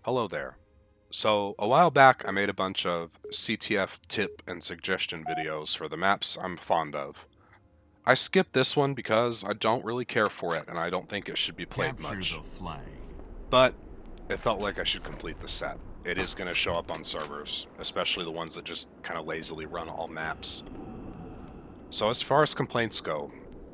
Hello there. So, a while back I made a bunch of CTF tip and suggestion videos for the maps I'm fond of. I skipped this one because I don't really care for it and I don't think it should be played Capture much. the flag. But it felt like I should complete the set. It is going to show up on servers, especially the ones that just kind of lazily run all maps. So as far as complaints go,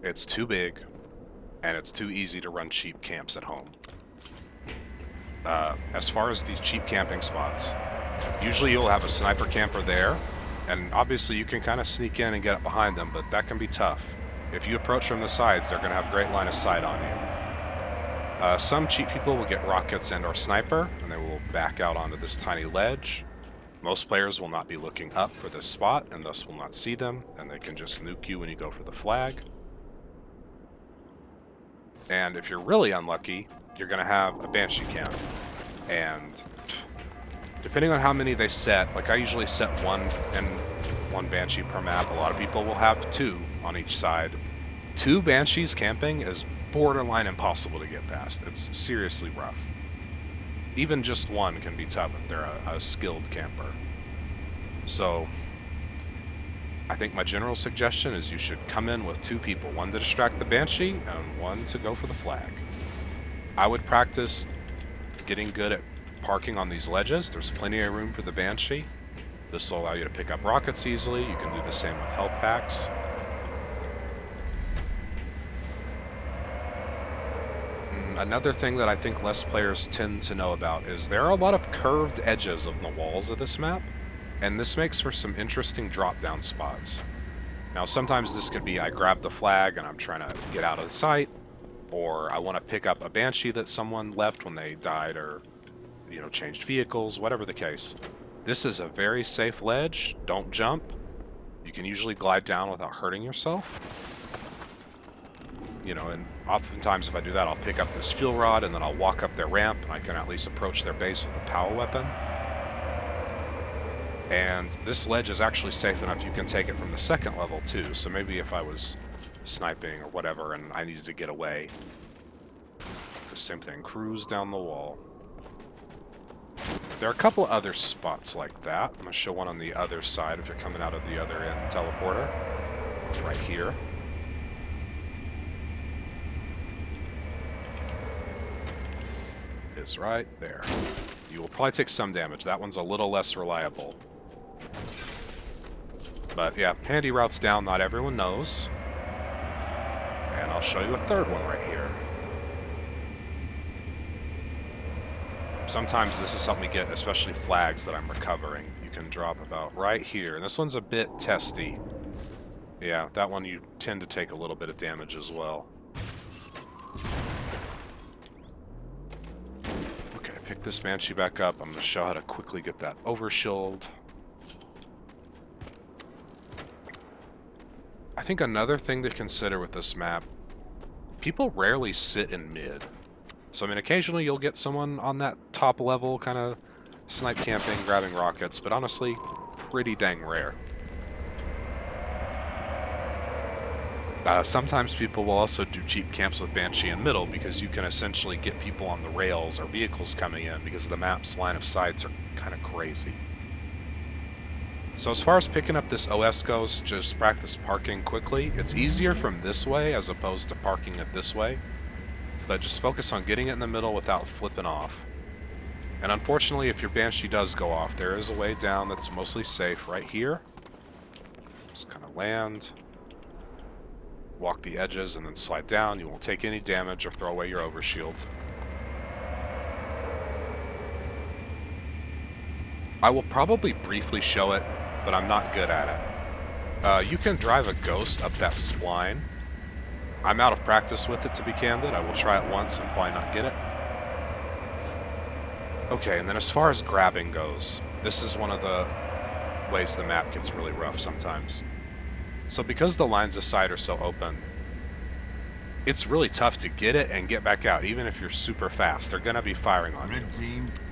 it's too big and it's too easy to run cheap camps at home. As far as these cheap camping spots, usually you'll have a sniper camper there, and obviously you can kind of sneak in and get up behind them, but that can be tough. If you approach from the sides, they're going to have great line of sight on you. Some cheap people will get rockets and or sniper, and they will back out onto this tiny ledge. Most players will not be looking up for this spot, and thus will not see them, and they can just nuke you when you go for the flag. And if you're really unlucky, you're going to have a Banshee camp. And depending on how many they set, like I usually set one Banshee per map. A lot of people will have two on each side. Two Banshees camping is borderline impossible to get past. It's seriously rough. Even just one can be tough if they're a skilled camper. So I think my general suggestion is you should come in with two people, one to distract the Banshee and one to go for the flag. I would practice getting good at parking on these ledges. There's plenty of room for the Banshee. This will allow you to pick up rockets easily. You can do the same with health packs. Another thing that I think less players tend to know about is there are a lot of curved edges of the walls of this map, and this makes for some interesting drop-down spots. Now sometimes this could be I grab the flag and I'm trying to get out of sight, or I want to pick up a Banshee that someone left when they died or, changed vehicles, whatever the case. This is a very safe ledge. Don't jump. You can usually glide down without hurting yourself. And oftentimes if I do that, I'll pick up this fuel rod and then I'll walk up their ramp and I can at least approach their base with a power weapon. And this ledge is actually safe enough you can take it from the second level too, so maybe if I was sniping or whatever and I needed to get away, the same thing, cruise down the wall. There are a couple other spots like that. I'm going to show one on the other side if you're coming out of the other end teleporter. Right here. Is right there. You will probably take some damage. That one's a little less reliable. But yeah, handy routes down, not everyone knows. And I'll show you a third one right here. Sometimes this is something we get, especially flags that I'm recovering. You can drop about right here. And this one's a bit testy. Yeah, that one you tend to take a little bit of damage as well. Okay, pick this Banshee back up. I'm going to show how to quickly get that overshield. I think another thing to consider with this map, people rarely sit in mid. So, occasionally you'll get someone on that top level kind of snipe camping, grabbing rockets, but honestly, pretty dang rare. Sometimes people will also do cheap camps with Banshee in middle because you can essentially get people on the rails or vehicles coming in because the map's line of sights are kind of crazy. So as far as picking up this OS goes, just practice parking quickly. It's easier from this way as opposed to parking it this way. But just focus on getting it in the middle without flipping off. And unfortunately, if your Banshee does go off, there is a way down that's mostly safe right here. Just kind of land, walk the edges, and then slide down. You won't take any damage or throw away your overshield. I will probably briefly show it, but I'm not good at it. You can drive a Ghost up that spline. I'm out of practice with it, to be candid. I will try it once and probably not get it. Okay, and then as far as grabbing goes, this is one of the ways the map gets really rough sometimes. So because the lines of sight are so open, it's really tough to get it and get back out, even if you're super fast. They're going to be firing on you.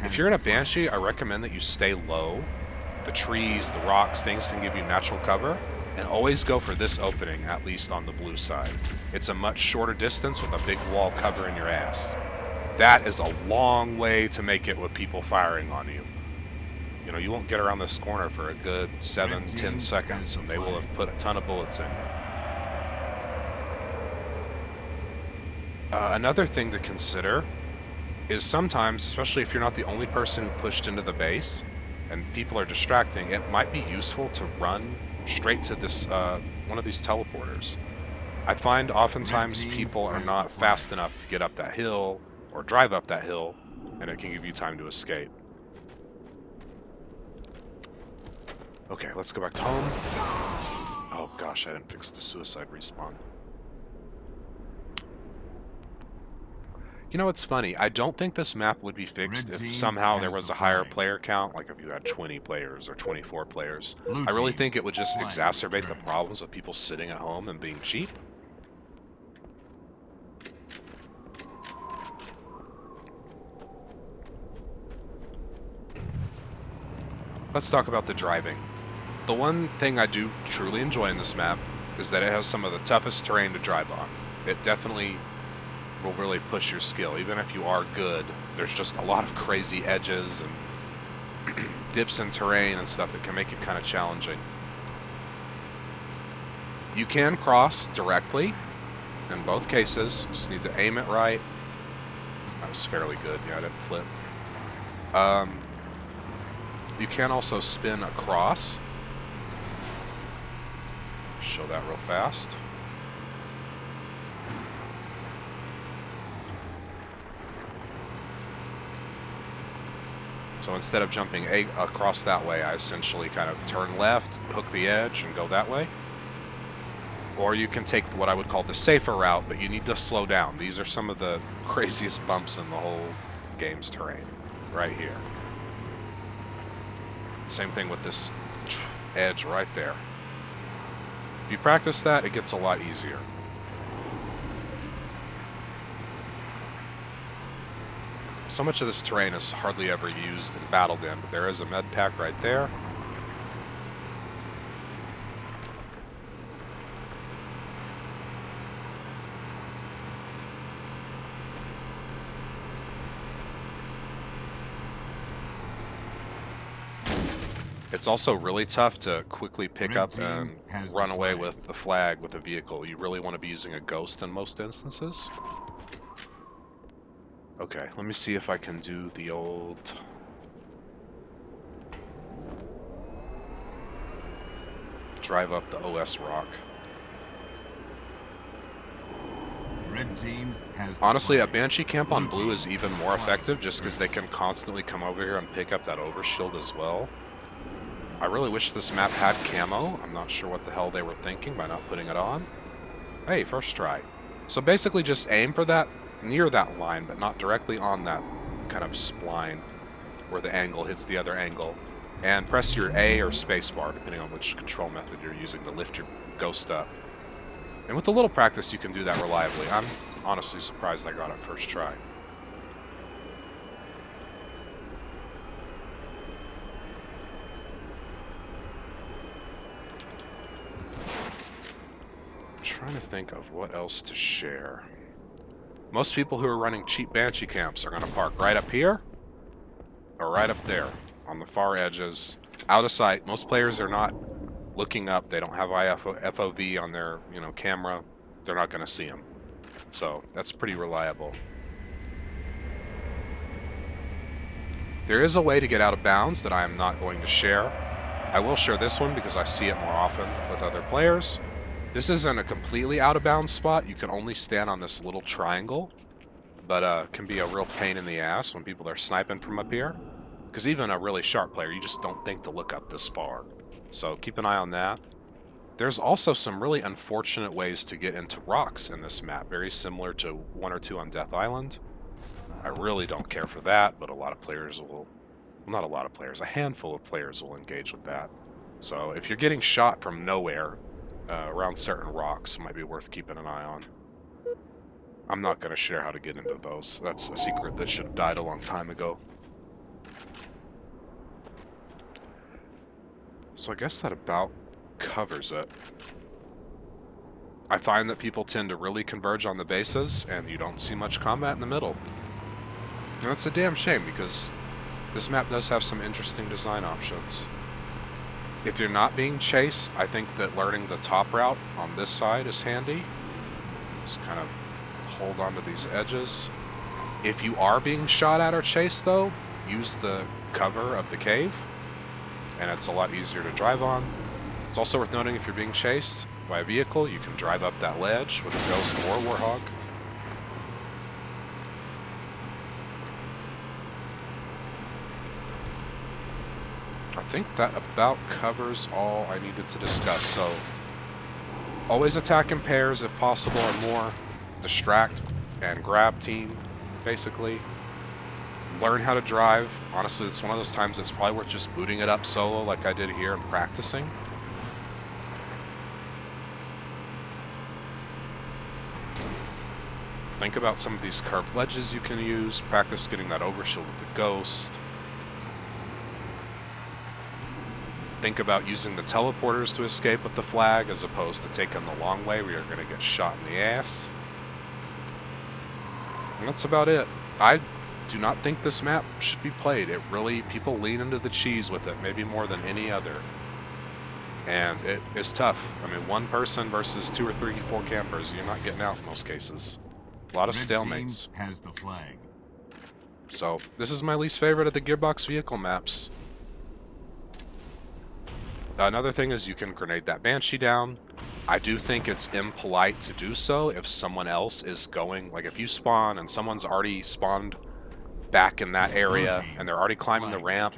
If you're in a Banshee, I recommend that you stay low. The trees, the rocks, things can give you natural cover. And always go for this opening, at least on the blue side. It's a much shorter distance with a big wall covering your ass. that is a long way to make it with people firing on you. You know, you won't get around this corner for a good 7-10 seconds, and they will have put a ton of bullets in you. Another thing to consider is sometimes, especially if you're not the only person who pushed into the base, and people are distracting, it might be useful to run straight to this one of these teleporters. I find oftentimes people are not fast enough to get up that hill or drive up that hill, and it can give you time to escape. Okay, let's go back to home. Oh gosh, I didn't fix the suicide respawn. You know, it's funny. I don't think this map would be fixed if somehow there was a higher player count, like if you had 20 players or 24 players. I really think it would just exacerbate the problems of people sitting at home and being cheap. Let's talk about the driving. The one thing I do truly enjoy in this map is that it has some of the toughest terrain to drive on. It definitely will really push your skill. Even if you are good, there's just a lot of crazy edges and dips in terrain and stuff that can make it kind of challenging. You can cross directly in both cases. Just need to aim it right. That was fairly good. Yeah, I didn't flip. You can also spin across. Show that real fast. So instead of jumping across that way, I essentially kind of turn left, hook the edge, and go that way. Or you can take what I would call the safer route, but you need to slow down. These are some of the craziest bumps in the whole game's terrain, right here. Same thing with this edge right there. If you practice that, it gets a lot easier. So much of this terrain is hardly ever used and battled in, but there is a med pack right there. It's also really tough to quickly pick up and run away with the flag with a vehicle. You really want to be using a ghost in most instances. Okay, let me see if I can do the old... drive up the OS rock. Red team has honestly, a Banshee camp on blue is even more effective just because they can constantly come over here and pick up that overshield as well. I really wish this map had camo. I'm not sure what the hell they were thinking by not putting it on. Hey, first try. So basically just aim for that, near that line, but not directly on that kind of spline where the angle hits the other angle. And press your A or spacebar, depending on which control method you're using to lift your ghost up. And with a little practice, you can do that reliably. I'm honestly surprised I got it first try. Trying to think of what else to share. Most people who are running cheap Banshee camps are going to park right up here or right up there on the far edges, out of sight. Most players are not looking up. They don't have FOV on their, camera. They're not going to see them. So that's pretty reliable. There is a way to get out of bounds that I am not going to share. I will share this one because I see it more often with other players. This isn't a completely out of bounds spot. You can only stand on this little triangle, but can be a real pain in the ass when people are sniping from up here. Because even a really sharp player, you just don't think to look up this far. So keep an eye on that. There's also some really unfortunate ways to get into rocks in this map, very similar to 1 or 2 on Death Island. I really don't care for that, but a lot of players will... Well, not a lot of players, a handful of players will engage with that. So if you're getting shot from nowhere, around certain rocks, might be worth keeping an eye on. I'm not going to share how to get into those. That's a secret that should have died a long time ago. So I guess that about covers it. I find that people tend to really converge on the bases, and you don't see much combat in the middle. And that's a damn shame, because this map does have some interesting design options. If you're not being chased, I think that learning the top route on this side is handy. Just kind of hold onto these edges. If you are being shot at or chased, though, use the cover of the cave, and it's a lot easier to drive on. It's also worth noting, if you're being chased by a vehicle, you can drive up that ledge with a Ghost or Warthog. I think that about covers all I needed to discuss. So, always attack in pairs if possible, or more. Distract and grab team, basically. Learn how to drive. Honestly, it's one of those times it's probably worth just booting it up solo like I did here and practicing. Think about some of these curved ledges you can use. Practice getting that overshield with the Ghost. Think about using the teleporters to escape with the flag as opposed to taking the long way where you're going to get shot in the ass. And that's about it. I do not think this map should be played. It really, people lean into the cheese with it, maybe more than any other. And it is tough. I mean, one person versus 2 or 3, 4 campers, you're not getting out in most cases. A lot of stalemates. Has the flag. So, this is my least favorite of the Gearbox vehicle maps. Another thing is you can grenade that Banshee down. I do think it's impolite to do so if someone else is going, like if you spawn and someone's already spawned back in that area and they're already climbing the ramp,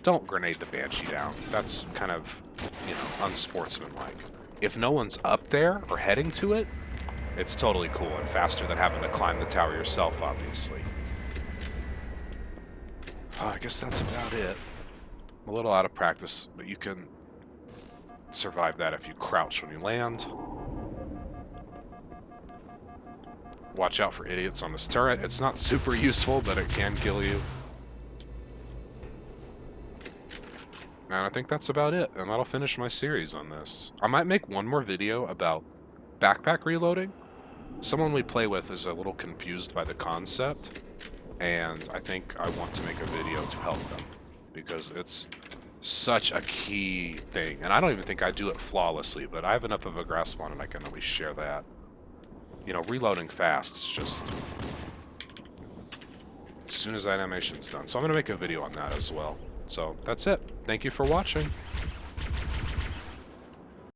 don't grenade the Banshee down. That's kind of, you know, unsportsmanlike. If no one's up there or heading to it, it's totally cool and faster than having to climb the tower yourself, obviously. I guess that's about it. I'm a little out of practice, but you can survive that if you crouch when you land. Watch out for idiots on this turret. It's not super useful, but it can kill you. And I think that's about it, and that'll finish my series on this. I might make one more video about backpack reloading. Someone we play with is a little confused by the concept, and I think I want to make a video to help them, because it's such a key thing. And I don't even think I do it flawlessly, but I have enough of a grasp on it I can at least share that. You know, reloading fast is just as soon as that animation's done. So I'm going to make a video on that as well. So that's it. Thank you for watching.